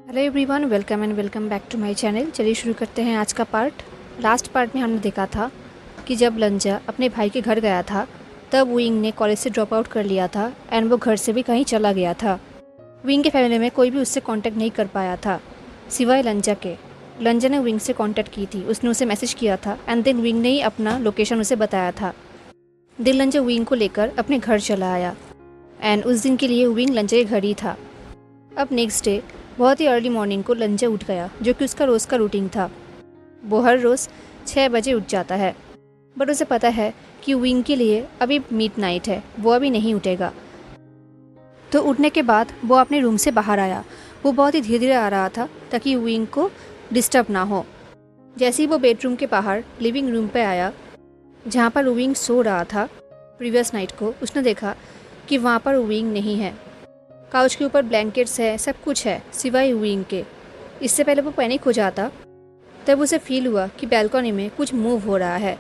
Hello everyone, welcome back to my channel. चलिए शुरू करते हैं आज का पार्ट। लास्ट पार्ट में हमने देखा था कि जब लंजा अपने भाई के घर गया था तब विंग ने कॉलेज से ड्रॉप आउट कर लिया था एंड वो घर से भी कहीं चला गया था। विंग के फैमिली में कोई भी उससे कांटेक्ट नहीं कर पाया था सिवाय लंजा के। लंजा ने विंग से कांटेक्ट की थी, उसने उसे मैसेज किया था एंड देन विंग ने ही अपना लोकेशन उसे बताया था। दिन लंजा विंग को लेकर अपने घर चला आया एंड उस दिन के लिए विंग लंजा के घर ही था। अब नेक्स्ट डे बहुत ही अर्ली मॉर्निंग को लंजा उठ गया, जो कि उसका रोज़ का रूटीन था। वो हर रोज़ 6 बजे उठ जाता है, बट उसे पता है कि विंग के लिए अभी मिडनाइट है, वो अभी नहीं उठेगा। तो उठने के बाद वो अपने रूम से बाहर आया। वो बहुत ही धीरे धीरे आ रहा था ताकि विंग को डिस्टर्ब ना हो। जैसे ही वो बेडरूम के बाहर लिविंग रूम पे आया जहाँ पर विंग सो रहा था प्रीवियस नाइट को, उसने देखा कि वहाँ पर विंग नहीं है। काउच के ऊपर ब्लैंकेट्स है, सब कुछ है सिवाय विंग के। इससे पहले वो पैनिक हो जाता, तब उसे फील हुआ कि बैल्कनी में कुछ मूव हो रहा है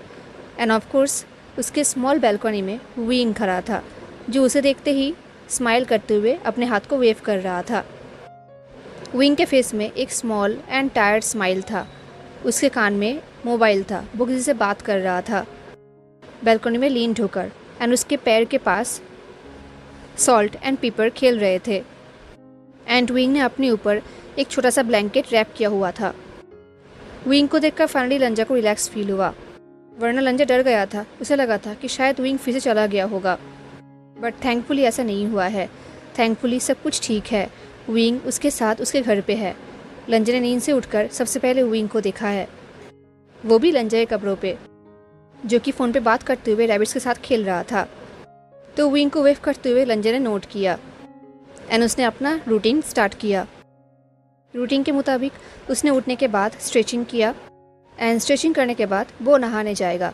एंड ऑफ कोर्स उसके स्मॉल बैल्कनी में विंग खड़ा था, जो उसे देखते ही स्माइल करते हुए अपने हाथ को वेव कर रहा था। विंग के फेस में एक स्मॉल एंड टायर्ड स्माइल था। उसके कान में मोबाइल था, वो किसी से बात कर रहा था बैल्कनी में लीन होकर एंड उसके पैर के पास सॉल्ट एंड पेपर खेल रहे थे एंड विंग ने अपने ऊपर एक छोटा सा ब्लैंकेट रैप किया हुआ था। विंग को देखकर फाइनली लंजा को रिलैक्स फील हुआ, वरना लंजा डर गया था। उसे लगा था कि शायद विंग फिर से चला गया होगा, बट थैंकफुली ऐसा नहीं हुआ है। थैंकफुली सब कुछ ठीक है, विंग उसके साथ उसके घर पे है। लंजा ने नींद से उठकर सबसे पहले विंग को देखा है, वो भी लंजा के कपड़ों पे, जो कि फ़ोन पे बात करते हुए रैबिट्स के साथ खेल रहा था। तो विंग को वेव करते हुए लंजा ने नोट किया एंड उसने अपना रूटीन स्टार्ट किया। रूटीन के मुताबिक उसने उठने के बाद स्ट्रेचिंग किया एंड स्ट्रेचिंग करने के बाद वो नहाने जाएगा।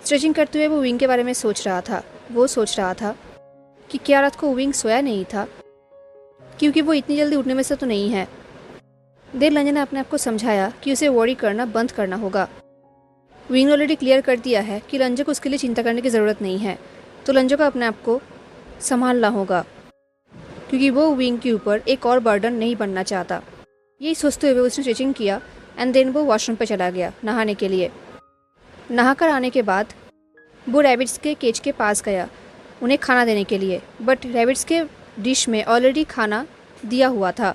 स्ट्रेचिंग करते हुए वो विंग के बारे में सोच रहा था। वो सोच रहा था कि क्या रात को विंग सोया नहीं था, क्योंकि वो इतनी जल्दी उठने में से तो नहीं है। देर लंजा ने अपने आप को समझाया कि उसे वॉरी करना बंद करना होगा। विंग ऑलरेडी क्लियर कर दिया है कि लंजा को उसके लिए चिंता करने की ज़रूरत नहीं है, तो लंजा को अपने आप को संभालना होगा, क्योंकि वो विंग के ऊपर एक और बर्डन नहीं बनना चाहता। यही सोचते हुए उसने स्ट्रेचिंग किया एंड देन वो वॉशरूम पे चला गया नहाने के लिए। नहाकर आने के बाद वो रैबिट्स के केज के पास गया उन्हें खाना देने के लिए, बट रैबिट्स के डिश में ऑलरेडी खाना दिया हुआ था।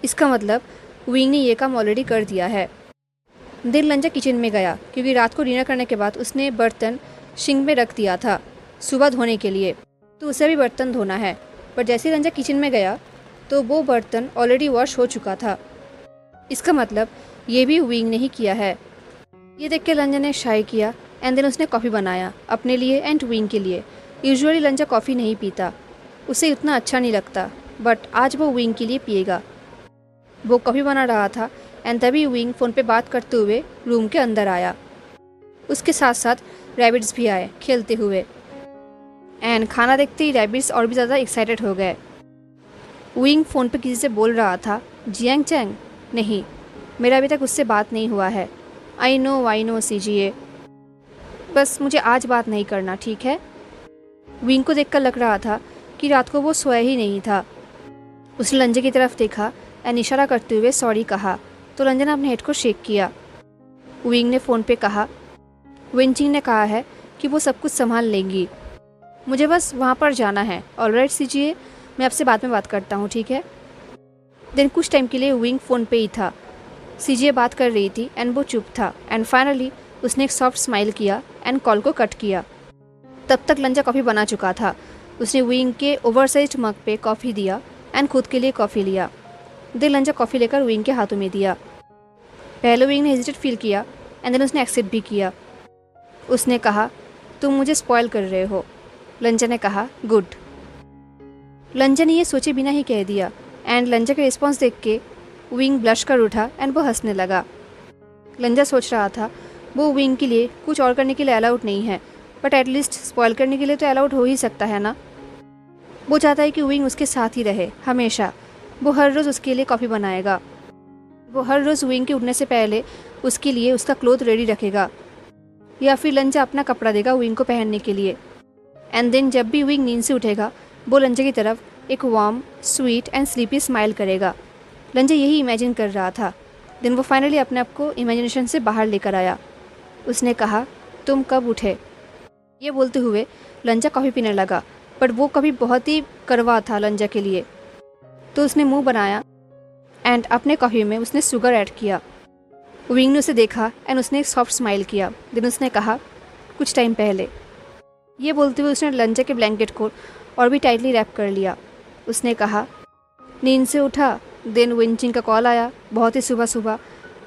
इसका मतलब विंग ने ये काम ऑलरेडी कर दिया है। देन लंजा किचन में गया, क्योंकि रात को डिनर करने के बाद उसने बर्तन सिंक में रख दिया था सुबह धोने के लिए, तो उसे भी बर्तन धोना है। पर जैसे ही लंजा किचन में गया तो वो बर्तन ऑलरेडी वॉश हो चुका था। इसका मतलब ये भी विंग ने ही किया है। ये देख के लंजा ने शाय किया एंड देन उसने कॉफ़ी बनाया अपने लिए एंड विंग के लिए। यूजुअली लंजा कॉफ़ी नहीं पीता, उसे उतना अच्छा नहीं लगता, बट आज वो विंग के लिए पिएगा। वो कॉफ़ी बना रहा था एंड तभी विंग फ़ोन पे बात करते हुए रूम के अंदर आया। उसके साथ साथ रैबिट्स भी आए खेलते हुए एंड खाना देखते ही रैबिट्स और भी ज़्यादा एक्साइटेड हो गए। विंग फ़ोन पे किसी से बोल रहा था, जियांग चैंग नहीं, मेरा अभी तक उससे बात नहीं हुआ है। आई नो सीजीए, बस मुझे आज बात नहीं करना, ठीक है। विंग को देखकर लग रहा था कि रात को वो सोया ही नहीं था। उसने लंजा की तरफ देखा एंड इशारा करते हुए सॉरी कहा, तो लंजा ने अपने हेड को शेक किया। विंग ने फ़ोन पे कहा, विंचिंग ने कहा है कि वो सब कुछ संभाल लेंगी, मुझे बस वहाँ पर जाना है। ऑलराइट सीजिए, मैं आपसे बाद में बात करता हूँ, ठीक है। देन कुछ टाइम के लिए विंग फ़ोन पे ही था। सीजीए बात कर रही थी एंड वो चुप था एंड फाइनली उसने एक सॉफ्ट स्माइल किया एंड कॉल को कट किया। तब तक लंजा कॉफ़ी बना चुका था। उसने विंग के ओवरसाइज्ड मग पे कॉफ़ी दिया एंड खुद के लिए कॉफ़ी लिया। देन लंजा कॉफ़ी लेकर विंग के हाथों में दिया। पहले विंग ने हेजिटेट फील किया एंड देन उसने एक्सेप्ट भी किया। उसने कहा, तुम मुझे स्पॉइल कर रहे हो। लंजा ने कहा, गुड। लंजा ने ये सोचे बिना ही कह दिया एंड लंजा के रिस्पॉन्स देख के विंग ब्लश कर उठा एंड वो हंसने लगा। लंजा सोच रहा था वो विंग के लिए कुछ और करने के लिए अलाउड नहीं है, बट एटलीस्ट स्पॉइल करने के लिए तो अलाउड हो ही सकता है ना। वो चाहता है कि विंग उसके साथ ही रहे हमेशा। वो हर रोज़ उसके लिए कॉफ़ी बनाएगा। वो हर रोज़ विंग के उठने से पहले उसके लिए उसका क्लोथ रेडी रखेगा, या फिर लंजा अपना कपड़ा देगा विंग को पहनने के लिए। एंड देन जब भी विंग नींद से उठेगा वो लंजा की तरफ एक warm, sweet and sleepy smile करेगा लंजा यही इमेजिन कर रहा था। देन वो फाइनली अपने आप को इमेजिनेशन से बाहर लेकर आया। उसने कहा, तुम कब उठे? ये बोलते हुए लंजा कॉफ़ी पीने लगा, बट वो कभी बहुत ही कड़वा था लंजा के लिए। तो उसने मुंह बनाया एंड अपने कॉफ़ी में उसने शुगर ऐड किया। विंग ने उसे देखा एंड उसने एक सॉफ्ट स्माइल किया। देन उसने कहा, कुछ टाइम पहले। ये बोलते हुए उसने लंजा के ब्लैंकेट को और भी टाइटली रैप कर लिया। उसने कहा, नींद से उठा, देन विंचिंग का कॉल आया बहुत ही सुबह सुबह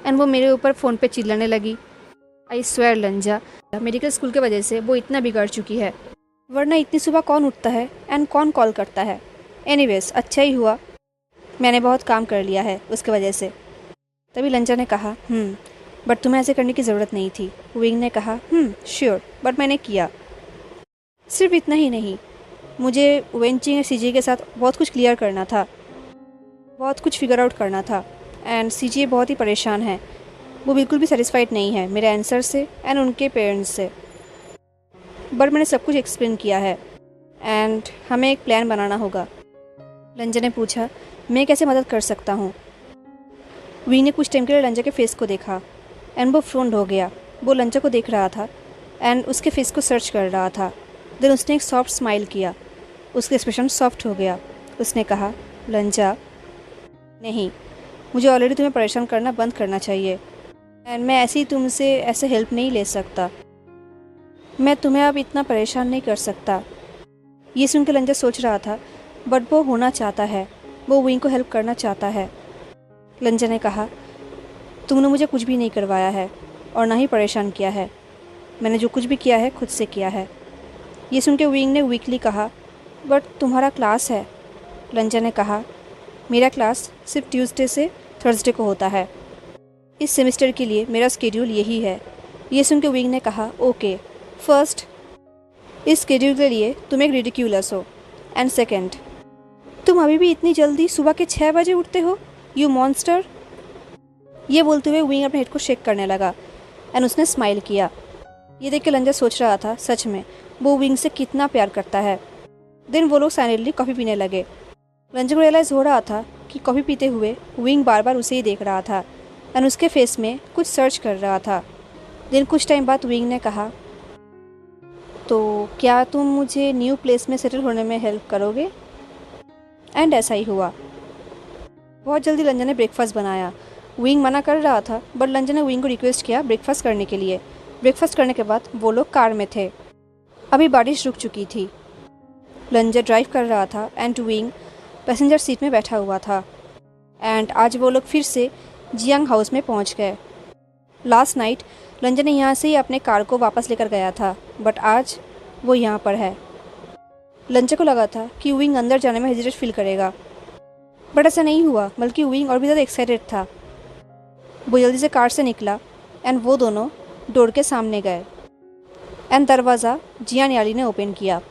एंड वो मेरे ऊपर फ़ोन पे चिल्लाने लगी। आई स्वेयर लंजा, मेडिकल स्कूल की वजह से वो इतना बिगड़ चुकी है, वरना इतनी सुबह कौन उठता है एंड कौन कॉल करता है। एनीवेज, अच्छा ही हुआ मैंने बहुत काम कर लिया है उसकी वजह से। तभी लंजा ने कहा, बट तुम्हें ऐसे करने की ज़रूरत नहीं थी। विंग ने कहा, श्योर, बट मैंने किया। सिर्फ इतना ही नहीं, मुझे वेंचिंग और सीजे के साथ बहुत कुछ क्लियर करना था, बहुत कुछ फिगर आउट करना था एंड सीजे बहुत ही परेशान है। वो बिल्कुल भी सेटिस्फाइड नहीं है मेरे आंसर से एंड उनके पेरेंट्स से। बट मैंने सब कुछ एक्सप्लेन किया है एंड हमें एक प्लान बनाना होगा। लंजा ने पूछा, मैं कैसे मदद कर सकता हूँ? विंग ने कुछ टाइम के लिए लंजा के फेस को देखा एंड वो फ्रोन्ड हो गया। वो लंजा को देख रहा था एंड उसके फेस को सर्च कर रहा था। देन उसने एक सॉफ्ट स्माइल किया, उसका एक्सप्रेशन सॉफ्ट हो गया। उसने कहा, लंजा, नहीं, मुझे ऑलरेडी तुम्हें परेशान करना बंद करना चाहिए एंड मैं ऐसे ही तुमसे ऐसे हेल्प नहीं ले सकता। मैं तुम्हें अब इतना परेशान नहीं कर सकता। ये सुन के लंजा सोच रहा था, बट वो होना चाहता है, वो विंग को हेल्प करना चाहता है। लंजा ने कहा, तुमने मुझे कुछ भी नहीं करवाया है और ना ही परेशान किया है। मैंने जो कुछ भी किया है खुद से किया है। ये सुन के विंग ने वीकली कहा, बट तुम्हारा क्लास है। लंजा ने कहा, मेरा क्लास सिर्फ ट्यूसडे से थर्सडे को होता है। इस सेमेस्टर के लिए मेरा स्केड्यूल यही है। ये सुन के विंग ने कहा, ओके, फर्स्ट, इस स्केड्यूल के लिए तुम एक रिडिक्यूलस हो एंड सेकेंड, तुम अभी भी इतनी जल्दी सुबह के 6 बजे उठते हो, यू मॉन्स्टर। ये बोलते हुए विंग अपने हेड को शेक करने लगा एंड उसने स्माइल किया। ये देख के लंजा सोच रहा था, सच में वो विंग से कितना प्यार करता है। देन वो लोग साइलेंटली कॉफ़ी पीने लगे। लंजा को रियलाइज़ हो रहा था कि कॉफ़ी पीते हुए विंग बार बार उसे ही देख रहा था एंड उसके फेस में कुछ सर्च कर रहा था। देन कुछ टाइम बाद विंग ने कहा, तो क्या तुम मुझे न्यू प्लेस में सेटल होने में हेल्प करोगे? एंड ऐसा ही हुआ। बहुत जल्दी लंजा ने ब्रेकफास्ट बनाया। विंग मना कर रहा था, बट लंजा ने विंग को रिक्वेस्ट किया ब्रेकफास्ट करने के लिए। ब्रेकफास्ट करने के बाद वो लोग कार में थे। अभी बारिश रुक चुकी थी। लंजा ड्राइव कर रहा था एंड विंग पैसेंजर सीट में बैठा हुआ था एंड आज वो लोग फिर से जियांग हाउस में पहुंच गए। लास्ट नाइट लंजा ने यहाँ से ही अपने कार को वापस लेकर गया था, बट आज वो यहाँ पर है। लंजा को लगा था कि विंग अंदर जाने में हेजिटेट फील करेगा, बट ऐसा नहीं हुआ, बल्कि विंग और भी ज़्यादा एक्साइटेड था। वो जल्दी से कार से निकला एंड वो दोनों डोर के सामने गए एंड दरवाज़ा जियान याली ने ओपन किया।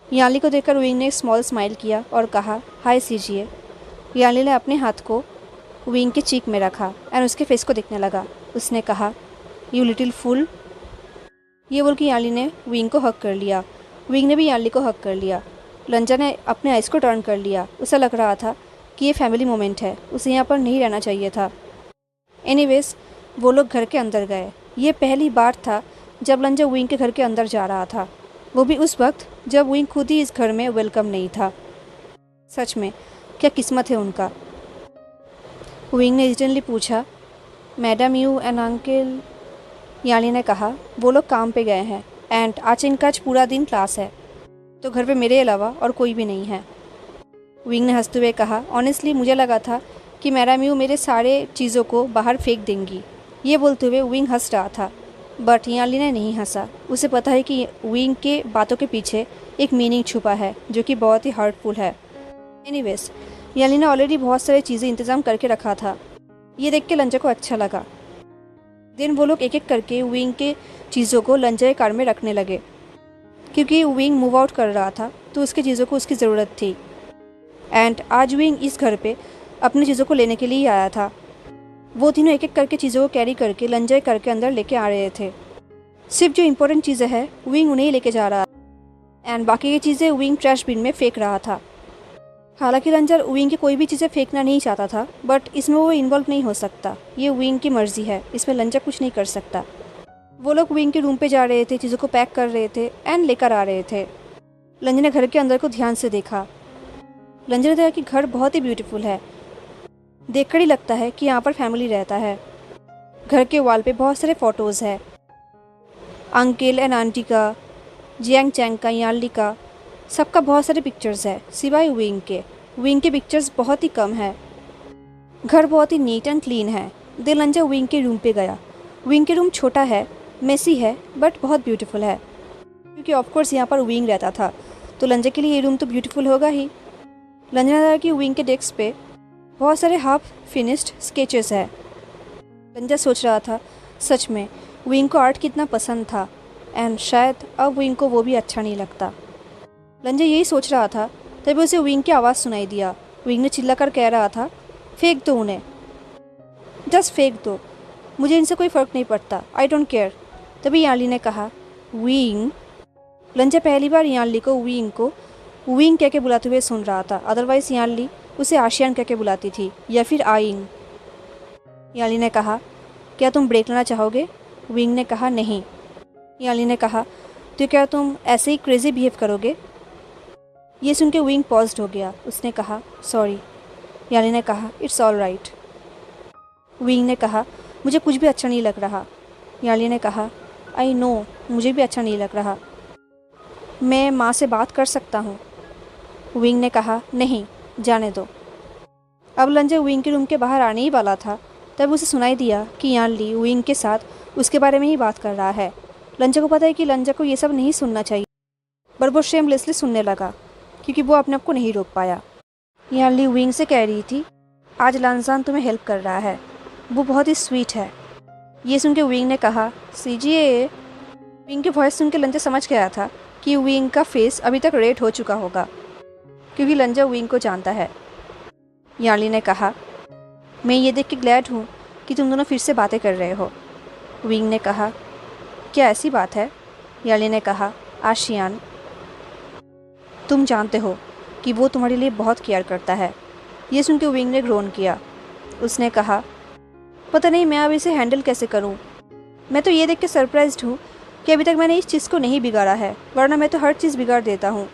याली को देखकर विंग ने एक स्मॉल स्माइल किया और कहा, हाय सीजिए। याली ने अपने हाथ को विंग के चीक में रखा एंड उसके फेस को देखने लगा। उसने कहा, यू लिटिल फूल। ये बोल के याली ने विंग को हक कर लिया। विंग ने भी याली को हक कर लिया। लंजा ने अपने आइस को टर्न कर लिया। उसे लग रहा था कि ये फैमिली मोमेंट है, उसे यहाँ पर नहीं रहना चाहिए था। एनीवेज, वो लोग घर के अंदर गए। ये पहली बार था जब लंजा विंग के घर के अंदर जा रहा था, वो भी उस वक्त जब विंग खुद ही इस घर में वेलकम नहीं था। सच में क्या किस्मत है उनका। विंग ने हेजिटेंटली पूछा, मैडम यू एंड अंकल। याली ने कहा, वो लोग काम पे गए हैं एंड आज इनका पूरा दिन क्लास है, तो घर पे मेरे अलावा और कोई भी नहीं है। विंग ने हंसते हुए कहा, ऑनेस्टली मुझे लगा था कि मैडम यू मेरे सारे चीज़ों को बाहर फेंक देंगी। ये बोलते हुए विंग हंस रहा था, बट याली ने नहीं हंसा। उसे पता है कि विंग के बातों के पीछे एक मीनिंग छुपा है जो कि बहुत ही हर्टफुल है। एनीवेज, याली ने ऑलरेडी बहुत सारी चीज़ें इंतज़ाम करके रखा था। ये देख के लंजा को अच्छा लगा। देन वो लोग एक एक करके विंग के चीज़ों को लंजा के कार में रखने लगे, क्योंकि विंग मूव आउट कर रहा था तो उसकी चीज़ों को उसकी ज़रूरत थी एंड आज विंग इस घर पे अपनी चीज़ों को लेने के लिए ही आया था। वो तीनों एक एक करके चीज़ों को कैरी करके लंजा के घर के अंदर लेके आ रहे थे। सिर्फ जो इम्पोर्टेंट चीज़ें हैं विंग उन्हें ही लेके जा रहा था एंड बाकी की चीज़ें विंग ट्रैश बिन में फेंक रहा था। हालांकि लंजर विंग की कोई भी चीज़ें फेंकना नहीं चाहता था, बट इसमें वो इन्वॉल्व नहीं हो सकता। ये विंग की मर्जी है, इसमें लंजर कुछ नहीं कर सकता। वो लोग विंग के रूम पे जा रहे थे, चीज़ों को पैक कर रहे थे एंड लेकर आ रहे थे। लंजर ने घर के अंदर को ध्यान से देखा। लंजर ने देखा कि घर बहुत ही ब्यूटीफुल है। देखकर ही लगता है कि यहाँ पर फैमिली रहता है। घर के वॉल पे बहुत सारे फ़ोटोज़ है, अंकल एंड आंटी का, जियांग चैंग का, यानली का, सबका बहुत सारे पिक्चर्स है सिवाय विंग के। विंग के पिक्चर्स बहुत ही कम है। घर बहुत ही नीट एंड क्लीन है। दे लंजा विंग के रूम पे गया। विंग के रूम छोटा है, मेसी है, बट बहुत ब्यूटीफुल है, क्योंकि ऑफकोर्स यहाँ पर विंग रहता था, तो लंजा के लिए ये रूम तो ब्यूटीफुल होगा ही। लंजा ने देखा कि विंग के डेस्क पे बहुत सारे हाफ फिनिश्ड स्केचेस है। लंजा सोच रहा था सच में विंग को आर्ट कितना पसंद था, एंड शायद अब विंग को वो भी अच्छा नहीं लगता। लंजा यही सोच रहा था तभी उसे विंग की आवाज़ सुनाई दिया। विंग ने चिल्लाकर कह रहा था, फेंक दो उन्हें, जस्ट फेंक दो, मुझे इनसे कोई फ़र्क नहीं पड़ता, आई डोंट केयर। तभी यानली ने कहा, विंग। लंजा पहली बार यानली को विंग कह के बुलाते हुए सुन रहा था। अदरवाइज़ यानली उसे आशियान कह के बुलाती थी या फिर आइंग। यानली ने कहा, क्या तुम ब्रेक लेना चाहोगे? विंग ने कहा, नहीं। यानली ने कहा, तो क्या तुम ऐसे ही क्रेज़ी बिहेव करोगे? ये सुन के विंग पॉज्ड हो गया। उसने कहा, सॉरी। यानली ने कहा, इट्स ऑल राइट। विंग ने कहा, मुझे कुछ भी अच्छा नहीं लग रहा। यानली ने कहा, आई नो, मुझे भी अच्छा नहीं लग रहा, मैं माँ से बात कर सकता हूँ। विंग ने कहा, नहीं, जाने दो। अब लंजा विंग के रूम के बाहर आने ही वाला था, तब उसे सुनाई दिया कि यानली विंग के साथ उसके बारे में ही बात कर रहा है। लंजा को पता है कि लंजा को ये सब नहीं सुनना चाहिए, पर वो शेमलेसली सुनने लगा क्योंकि वो अपने आप को नहीं रोक पाया। यानली विंग से कह रही थी, आज लानजान तुम्हें हेल्प कर रहा है, वो बहुत ही स्वीट है। ये सुन के विंग ने कहा, सीजिए। विंग की वॉइस सुन के लंजा समझ गया था कि विंग का फेस अभी तक रेड हो चुका होगा, क्योंकि लंजा विंग को जानता है। यानली ने कहा, मैं ये देख के ग्लैड हूँ कि तुम दोनों फिर से बातें कर रहे हो। विंग ने कहा, क्या ऐसी बात है? यानली ने कहा, आशियान, तुम जानते हो कि वो तुम्हारे लिए बहुत केयर करता है। ये सुन के विंग ने ग्रोन किया। उसने कहा, पता नहीं मैं अब इसे हैंडल कैसे करूं। मैं तो ये देख के सरप्राइज्ड हूँ कि अभी तक मैंने इस चीज़ को नहीं बिगाड़ा है, वरना मैं तो हर चीज़ बिगाड़ देता हूँ।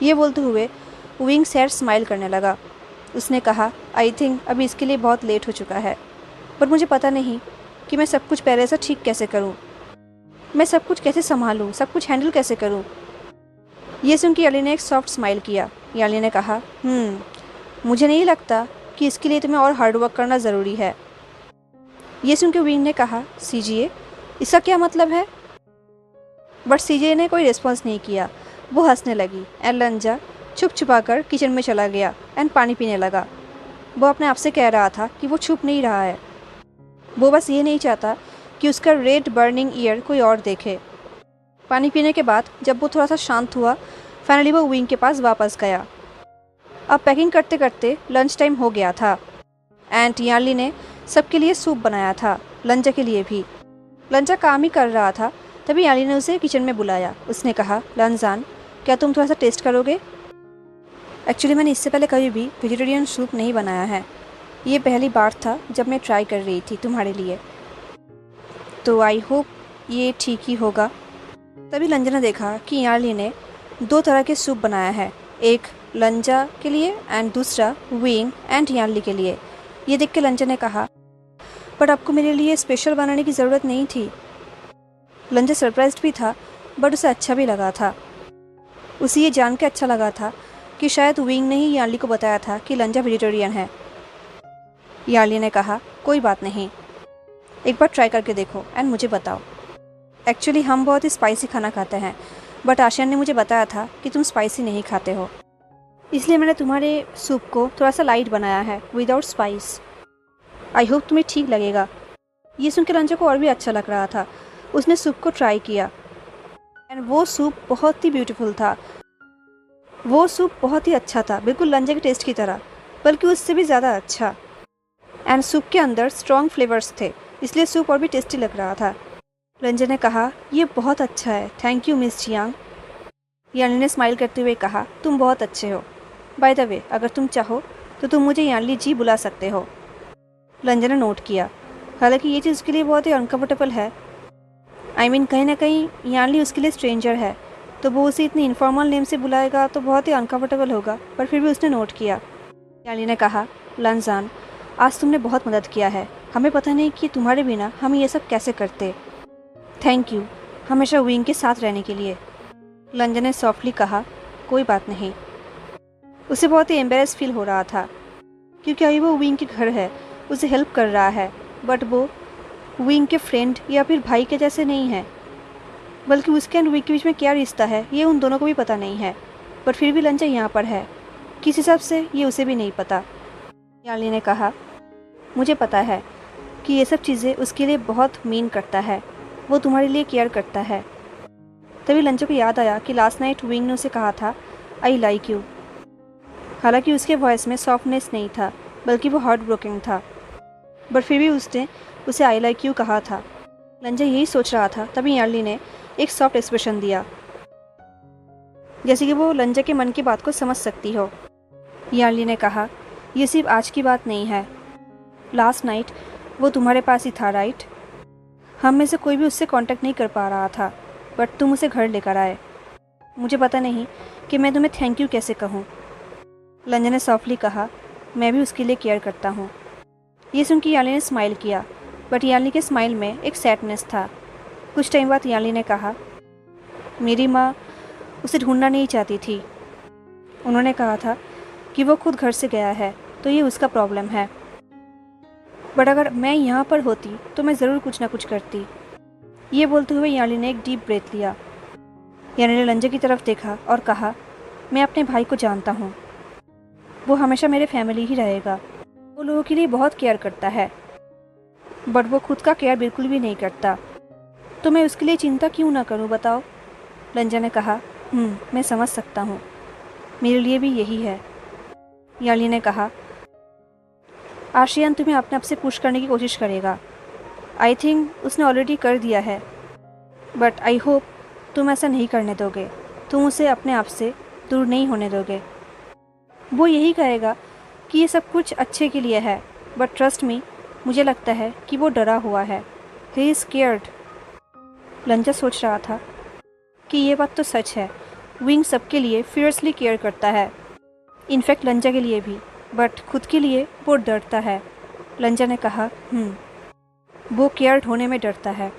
ये बोलते हुए विंग सैड स्माइल करने लगा। उसने कहा, आई थिंक अभी इसके लिए बहुत लेट हो चुका है, पर मुझे पता नहीं कि मैं सब कुछ पहले से ठीक कैसे करूँ, मैं सब कुछ कैसे संभालूँ, सब कुछ हैंडल कैसे करूँ। ये सुन के यानली ने एक सॉफ्ट स्माइल किया। यानली ने कहा, मुझे नहीं लगता कि इसके लिए तुम्हें और हार्डवर्क करना ज़रूरी है। ये सुन के विंग ने कहा, सीजिए, इसका क्या मतलब है? बट सीजे ने कोई रिस्पॉन्स नहीं किया। वो हंसने लगी एंड लंजा छुप छुपा कर किचन में चला गया एंड पानी पीने लगा। वो अपने आप से कह रहा था कि वो छुप नहीं रहा है, वो बस ये नहीं चाहता कि उसका रेड बर्निंग ईयर कोई और देखे। पानी पीने के बाद जब वो थोड़ा सा शांत हुआ, फाइनली वो विंग के पास वापस गया। अब पैकिंग करते करते लंच टाइम हो गया था एंड यानली ने सबके लिए सूप बनाया था, लंजा के लिए भी। लंजा काम ही कर रहा था, तभी यानली ने उसे किचन में बुलाया। उसने कहा, लंजान, क्या तुम थोड़ा सा टेस्ट करोगे? एक्चुअली मैंने इससे पहले कभी भी वेजिटेरियन सूप नहीं बनाया है, ये पहली बार था जब मैं ट्राई कर रही थी तुम्हारे लिए, तो आई होप ये ठीक ही होगा। तभी लंजा ने देखा कि यानली ने 2 तरह के सूप बनाया है, एक लंजा के लिए एंड दूसरा विंग एंड यानली के लिए। ये देख के लंजा ने कहा, बट आपको मेरे लिए स्पेशल बनाने की ज़रूरत नहीं थी। लंजा सरप्राइज्ड भी था, बट उसे अच्छा भी लगा था। उसे ये जान के अच्छा लगा था कि शायद विंग ने ही यानली को बताया था कि लंजा वेजिटेरियन है। यानली ने कहा, कोई बात नहीं, एक बार ट्राई करके देखो एंड मुझे बताओ। एक्चुअली हम बहुत ही स्पाइसी खाना खाते हैं, बट आशियान ने मुझे बताया था कि तुम स्पाइसी नहीं खाते हो, इसलिए मैंने तुम्हारे सूप को थोड़ा सा लाइट बनाया है विदाउट स्पाइस। आई होप तुम्हें ठीक लगेगा। ये सुन के लंजा को और भी अच्छा लग रहा था। उसने सूप को ट्राई किया एंड वो सूप बहुत ही ब्यूटीफुल था। वो सूप बहुत ही अच्छा था, बिल्कुल लंजा के टेस्ट की तरह, बल्कि उससे भी ज़्यादा अच्छा। एंड सूप के अंदर स्ट्रॉन्ग फ्लेवर्स थे, इसलिए सूप और भी टेस्टी लग रहा था। लंजा ने कहा, ये बहुत अच्छा है, thank you miss Jiang. Yanli ने स्माइल करते हुए कहा, तुम बहुत अच्छे हो। बाय द वे, अगर तुम चाहो तो तुम मुझे यानली जी बुला सकते हो। लंजा ने नोट किया, हालांकि ये चीज़ उसके लिए बहुत ही अनकम्फर्टेबल है। कहीं ना कहीं यानली उसके लिए स्ट्रेंजर है, तो वो उसे इतनी इनफॉर्मल नेम से बुलाएगा तो बहुत ही अनकम्फर्टेबल होगा, पर फिर भी उसने नोट किया। यानली ने कहा, लंजान, आज तुमने बहुत मदद किया है। हमें पता नहीं कि तुम्हारे बिना हम ये सब कैसे करते। थैंक यू हमेशा विंग के साथ रहने के लिए। लंजा ने सॉफ्टली कहा, कोई बात नहीं। उसे बहुत ही एम्बेरस फील हो रहा था, क्योंकि अभी वो विंग के घर है, उसे हेल्प कर रहा है, बट वो विंग के फ्रेंड या फिर भाई के जैसे नहीं है, बल्कि उसके एंड विंग के बीच में क्या रिश्ता है ये उन दोनों को भी पता नहीं है। बट फिर भी लंजा यहाँ पर है, किस हिसाब से ये उसे भी नहीं पता। यानली ने कहा, मुझे पता है कि ये सब चीज़ें उसके लिए बहुत मीन करता है, वो तुम्हारे लिए केयर करता है। तभी लंजा को याद आया कि लास्ट नाइट विंग ने उसे कहा था, आई लाइक यू। हालांकि उसके वॉइस में सॉफ्टनेस नहीं था, बल्कि वो हार्ट ब्रोकन था, बट फिर भी उसने उसे आई लाइक यू कहा था। लंजा यही सोच रहा था, तभी यानली ने एक सॉफ्ट एक्सप्रेशन दिया, जैसे कि वो लंजा के मन की बात को समझ सकती हो। यानली ने कहा, ये सिर्फ आज की बात नहीं है, लास्ट नाइट वो तुम्हारे पास ही था, राइट? हम में से कोई भी उससे कांटेक्ट नहीं कर पा रहा था, बट तुम उसे घर लेकर आए। मुझे पता नहीं कि मैं तुम्हें थैंक यू कैसे कहूँ। लंजा ने सॉफ्टली कहा, मैं भी उसके लिए केयर करता हूँ। ये सुन के यानली ने स्माइल किया, बट यानली के स्माइल में एक सैडनेस था। कुछ टाइम बाद यानली ने कहा, मेरी माँ उसे ढूंढना नहीं चाहती थी। उन्होंने कहा था कि वो खुद घर से गया है, तो ये उसका प्रॉब्लम है, बट अगर मैं यहाँ पर होती तो मैं ज़रूर कुछ ना कुछ करती। ये बोलते हुए यानली ने एक डीप ब्रेथ लिया। यानली ने लंजा की तरफ देखा और कहा, मैं अपने भाई को जानता हूँ, वो हमेशा मेरे फैमिली ही रहेगा। वो लोगों के लिए बहुत केयर करता है, बट वो खुद का केयर बिल्कुल भी नहीं करता, तो मैं उसके लिए चिंता क्यों ना करूँ, बताओ? लंजा ने कहा, मैं समझ सकता हूँ, मेरे लिए भी यही है। यानली ने कहा, आशियान तुम्हें अपने आप से पुश करने की कोशिश करेगा। आई थिंक उसने ऑलरेडी कर दिया है, बट आई होप तुम ऐसा नहीं करने दोगे, तुम उसे अपने आप से दूर नहीं होने दोगे। वो यही कहेगा कि ये सब कुछ अच्छे के लिए है, बट ट्रस्ट मी, मुझे लगता है कि वो डरा हुआ है। He is scared. लंजा सोच रहा था कि ये बात तो सच है, विंग सबके लिए फियर्सली केयर करता है, इनफैक्ट लंजा के लिए भी, बट खुद के लिए वो डरता है। लंजा ने कहा, वो केयर्ड होने में डरता है।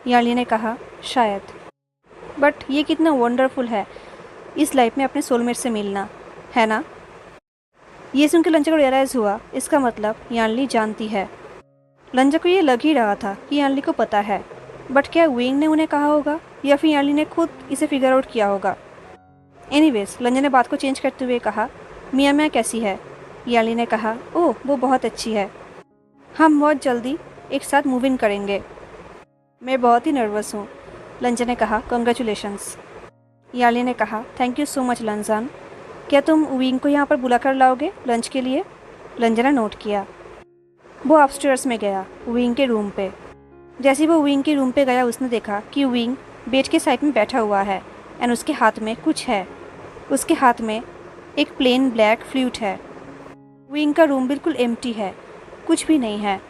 यानली ने कहा, शायद, बट ये कितना वंडरफुल है इस लाइफ में अपने सोलमेट से मिलना, है ना? ये सुनकर लंजा को रियलाइज़ हुआ, इसका मतलब यानली जानती है। लंजा को ये लग ही रहा था कि यानली को पता है, बट क्या विंग ने उन्हें कहा होगा या फिर यानली ने खुद इसे फिगर आउट किया होगा? एनीवेज, लंजा ने बात को चेंज करते हुए कहा, मिया कैसी है? यानली ने कहा, ओह वो बहुत अच्छी है, हम बहुत जल्दी एक साथ मूव इन करेंगे। मैं बहुत ही नर्वस हूँ। लंजा ने कहा, कॉन्ग्रेचुलेशंस। यानली ने कहा, थैंक यू सो मच लंजान, क्या तुम विंग को यहाँ पर बुला कर लाओगे लंच के लिए? लंजा ने नोट किया। वो अपस्टेयर्स में गया, विंग के रूम पे। जैसे वो विंग के रूम पे गया, उसने देखा कि विंग बेड के साइड में बैठा हुआ है एंड उसके हाथ में कुछ है। उसके हाथ में एक प्लेन ब्लैक फ्लूट है। विंग का रूम बिल्कुल एम्प्टी है, कुछ भी नहीं है।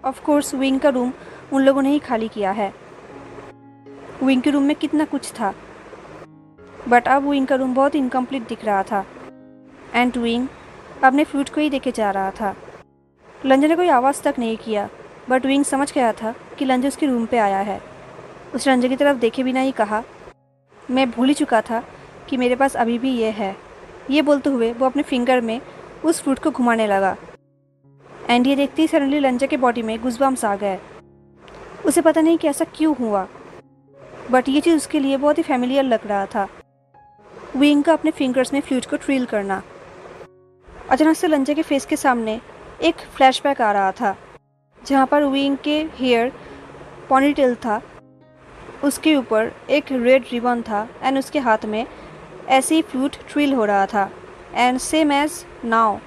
ऑफ कोर्स विंग का रूम उन लोगों ने ही खाली किया है। विंग के रूम में कितना कुछ था, बट अब विंग का रूम बहुत इनकम्प्लीट दिख रहा था एंड विंग अपने फ्लूट को ही देखे जा रहा था। लंजा ने कोई आवाज़ तक नहीं किया, बट विंग समझ गया था कि लंजा उसके रूम पे आया है। उस लंजा की तरफ देखे बिना ही कहा, मैं भूल ही चुका था कि मेरे पास अभी भी ये है। ये बोलते हुए वो अपने फिंगर में उस फ्रूट को घुमाने लगा एंड ये देखते ही सडनली लंजा के बॉडी में गुज़बम्स आ गए। उसे पता नहीं कि ऐसा क्यों हुआ, बट ये चीज़ उसके लिए बहुत ही फैमिलियर लग रहा था। विंग का अपने फिंगर्स में फ्लूट को ट्रिल करना। अचानक से लंजा के फेस के सामने एक फ्लैशबैक आ रहा था, जहाँ पर विंग के हेयर पॉनीटेल था, उसके ऊपर एक रेड रिबन था एंड उसके हाथ में ऐसे ही फ्लूट ट्रिल हो रहा था एंड सेम एज नाउ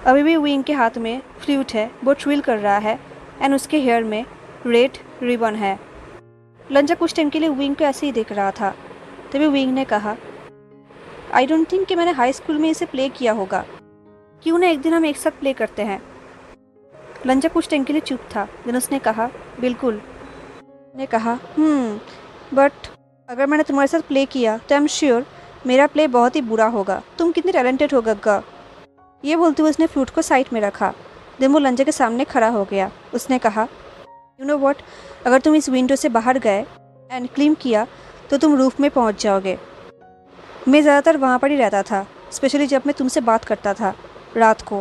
अभी भी विंग के हाथ में फ्लूट है, वो ट्रिल कर रहा है एंड उसके हेयर में रेड रिबन है। लंजा कुछ टाइम के लिए विंग को ऐसे ही देख रहा था। तभी विंग ने कहा, आई डोंट थिंक कि मैंने हाई स्कूल में इसे प्ले किया होगा। क्यों ना एक दिन हम एक साथ प्ले करते हैं। लंजा कुछ टाइम के लिए चुप था, देन उसने कहा बिल्कुल। ने कहा बट अगर मैंने तुम्हारे साथ प्ले किया तो आई एम श्योर मेरा प्ले बहुत ही बुरा होगा। तुम कितनी टैलेंटेड हो गग्गा। ये बोलते हुए उसने फ्लूट को साइड में रखा। देन वो लंजा के सामने खड़ा हो गया। उसने कहा यू नो व्हाट, अगर तुम इस विंडो से बाहर गए एंड क्लीम किया तो तुम रूफ में पहुंच जाओगे। मैं ज़्यादातर वहाँ पर ही रहता था, स्पेशली जब मैं तुमसे बात करता था रात को,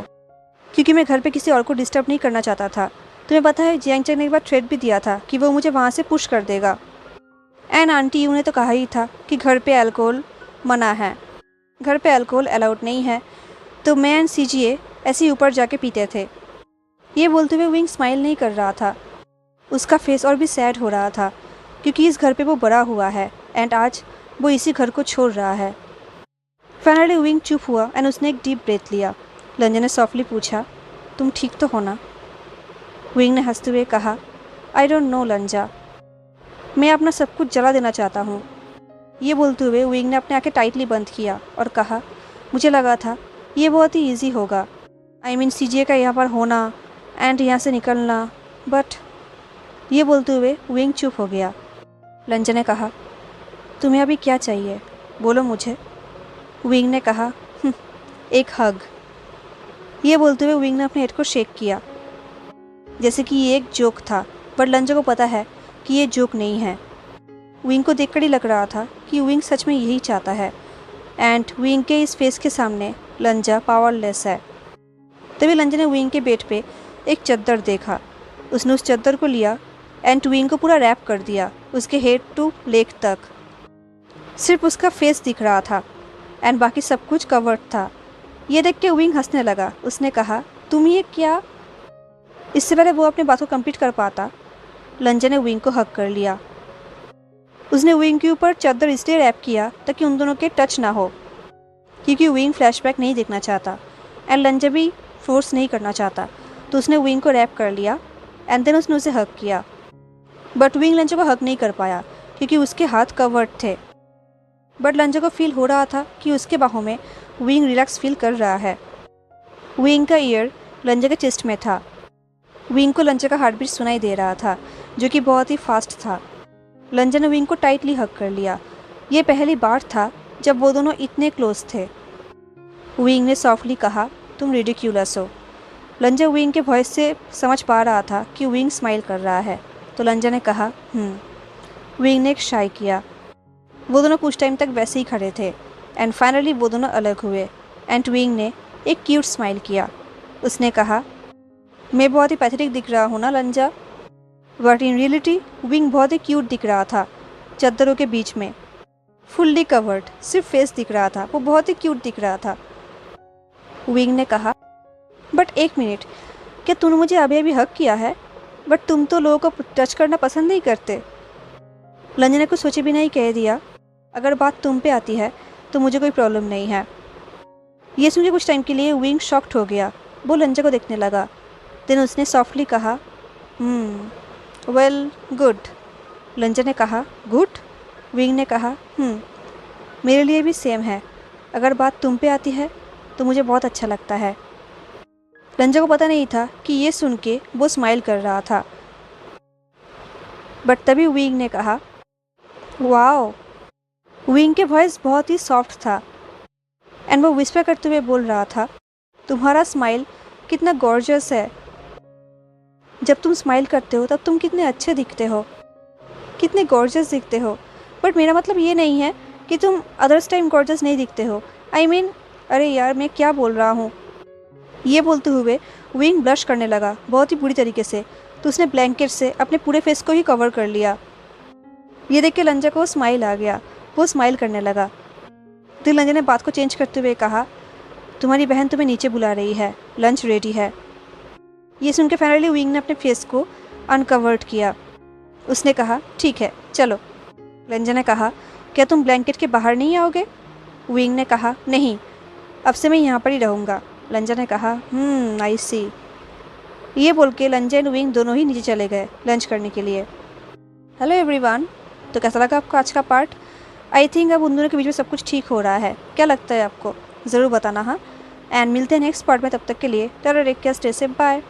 क्योंकि मैं घर पे किसी और को डिस्टर्ब नहीं करना चाहता था। तुम्हें पता है जियांग चैन ने एक बार थ्रेट भी दिया था कि वो मुझे वहाँ से पुश कर देगा। एंड आंटी यू ने तो कहा ही था कि घर पे अल्कोहल मना है, घर पे अल्कोहल अलाउड नहीं है। तो मैं एंड सीजीए ऐसे ही ऊपर जाके पीते थे। ये बोलते हुए विंग स्माइल नहीं कर रहा था। उसका फेस और भी सैड हो रहा था क्योंकि इस घर पे वो बड़ा हुआ है एंड आज वो इसी घर को छोड़ रहा है। फाइनली विंग चुप हुआ एंड उसने एक डीप ब्रेथ लिया। लंजा ने सॉफ्टली पूछा तुम ठीक तो हो ना। विंग ने हंसते हुए कहा आई डोंट नो लंजा, मैं अपना सब कुछ जला देना चाहता हूँ। ये बोलते हुए विंग ने अपने आंखें टाइटली बंद किया और कहा मुझे लगा था ये बहुत ही ईजी होगा। आई मीन सीजीए का यहाँ पर होना एंड यहाँ से निकलना, बट ये बोलते हुए विंग चुप हो गया। लंजा ने कहा तुम्हें अभी क्या चाहिए, बोलो मुझे। विंग ने कहा एक हग। ये बोलते हुए विंग ने अपने हेड को शेक किया जैसे कि ये एक जोक था, बट लंजा को पता है कि ये जोक नहीं है। विंग को देखकर ही लग रहा था कि विंग सच में यही चाहता है एंड विंग के इस फेस के सामने लंजा पावरलेस है। तभी लंजा ने विंग के बेड पे एक चद्दर देखा। उसने उस चद्दर को लिया एंड विंग को पूरा रैप कर दिया, उसके हेड टू लेग तक। सिर्फ उसका फेस दिख रहा था एंड बाकी सब कुछ कवर्ड था। ये देख के विंग हंसने लगा। उसने कहा तुम ये क्या। इससे पहले वो अपनी बात को कंप्लीट कर पाता, लंजा ने विंग को हग कर लिया। उसने विंग के ऊपर चादर इसलिए रैप किया ताकि उन दोनों के टच ना हो, क्योंकि विंग फ्लैशबैक नहीं देखना चाहता एंड लंजा भी फोर्स नहीं करना चाहता। तो उसने विंग को रैप कर लिया एंड देन उसने उसे हग किया। बट विंग लंजा को हग नहीं कर पाया क्योंकि उसके हाथ कवर्ड थे। बट लंजा को फील हो रहा था कि उसके बाहों में विंग रिलैक्स फील कर रहा है। विंग का ईयर लंजा के चेस्ट में था। विंग को लंजा का हार्ट बीट सुनाई दे रहा था जो कि बहुत ही फास्ट था। लंजा ने विंग को टाइटली हग कर लिया। ये पहली बार था जब वो दोनों इतने क्लोज थे। विंग ने सॉफ्टली कहा तुम रिडिक्यूलस हो। लंजा विंग के वॉइस से समझ पा रहा था कि विंग स्माइल कर रहा है। तो लंजा ने कहा विंग ने एक शाई किया। वो दोनों कुछ टाइम तक वैसे ही खड़े थे एंड फाइनली वो दोनों अलग हुए एंड विंग ने एक क्यूट स्माइल किया। उसने कहा मैं बहुत ही पैथेटिक दिख रहा हूँ ना लंजा। बट इन रियलिटी विंग बहुत ही क्यूट दिख रहा था चद्दरों के बीच में, फुल्ली कवर्ड, सिर्फ फेस दिख रहा था। वो बहुत ही क्यूट दिख रहा था। विंग ने कहा बट एक मिनट, क्या तूने मुझे अभी अभी हक किया है? बट तुम तो लोगों को टच करना पसंद नहीं करते। लंजा ने कुछ सोचे भी नहीं कह दिया अगर बात तुम पे आती है तो मुझे कोई प्रॉब्लम नहीं है। ये सुन के कुछ टाइम के लिए विंग शॉक्ड हो गया। वो लंजा को देखने लगा। देन उसने सॉफ्टली कहा वेल गुड। लंजा ने कहा गुड। विंग ने कहा मेरे लिए भी सेम है। अगर बात तुम पे आती है तो मुझे बहुत अच्छा लगता है। लंजा को पता नहीं था कि ये सुन के वो स्माइल कर रहा था। बट तभी विंग ने कहा वाओ। विंग के वॉइस बहुत ही सॉफ्ट था एंड वो विस्पर करते हुए बोल रहा था तुम्हारा स्माइल कितना गॉर्जियस है। जब तुम स्माइल करते हो तब तुम कितने अच्छे दिखते हो, कितने गॉर्जियस दिखते हो। बट मेरा मतलब ये नहीं है कि तुम अदर्स टाइम गॉर्जियस नहीं दिखते हो। आई मीन अरे यार मैं क्या बोल रहा हूँ। ये बोलते हुए विंग ब्लश करने लगा बहुत ही बुरी तरीके से। तो उसने ब्लैंकेट से अपने पूरे फेस को ही कवर कर लिया। ये देख के लंजा को स्माइल आ गया। वो स्माइल करने लगा। फिर लंजा ने बात को चेंज करते हुए कहा तुम्हारी बहन तुम्हें नीचे बुला रही है, लंच रेडी है। ये सुन के फाइनली विंग ने अपने फेस को अनकवर्ड किया। उसने कहा ठीक है चलो। लंजा ने कहा क्या तुम ब्लैंकेट के बाहर नहीं आओगे? विंग ने कहा नहीं, अब से मैं यहाँ पर ही रहूँगा। लंजा ने कहा आई सी। ये बोल के लंजा एंड विंग दोनों ही नीचे चले गए लंच करने के लिए। हेलो एवरीवन, तो कैसा लगा आपको आज का पार्ट? आई थिंक अब उन दोनों के बीच में सब कुछ ठीक हो रहा है। क्या लगता है आपको? ज़रूर बताना हाँ। एंड मिलते हैं नेक्स्ट पार्ट में, तब तक के लिए tata take care, stay safe, bye.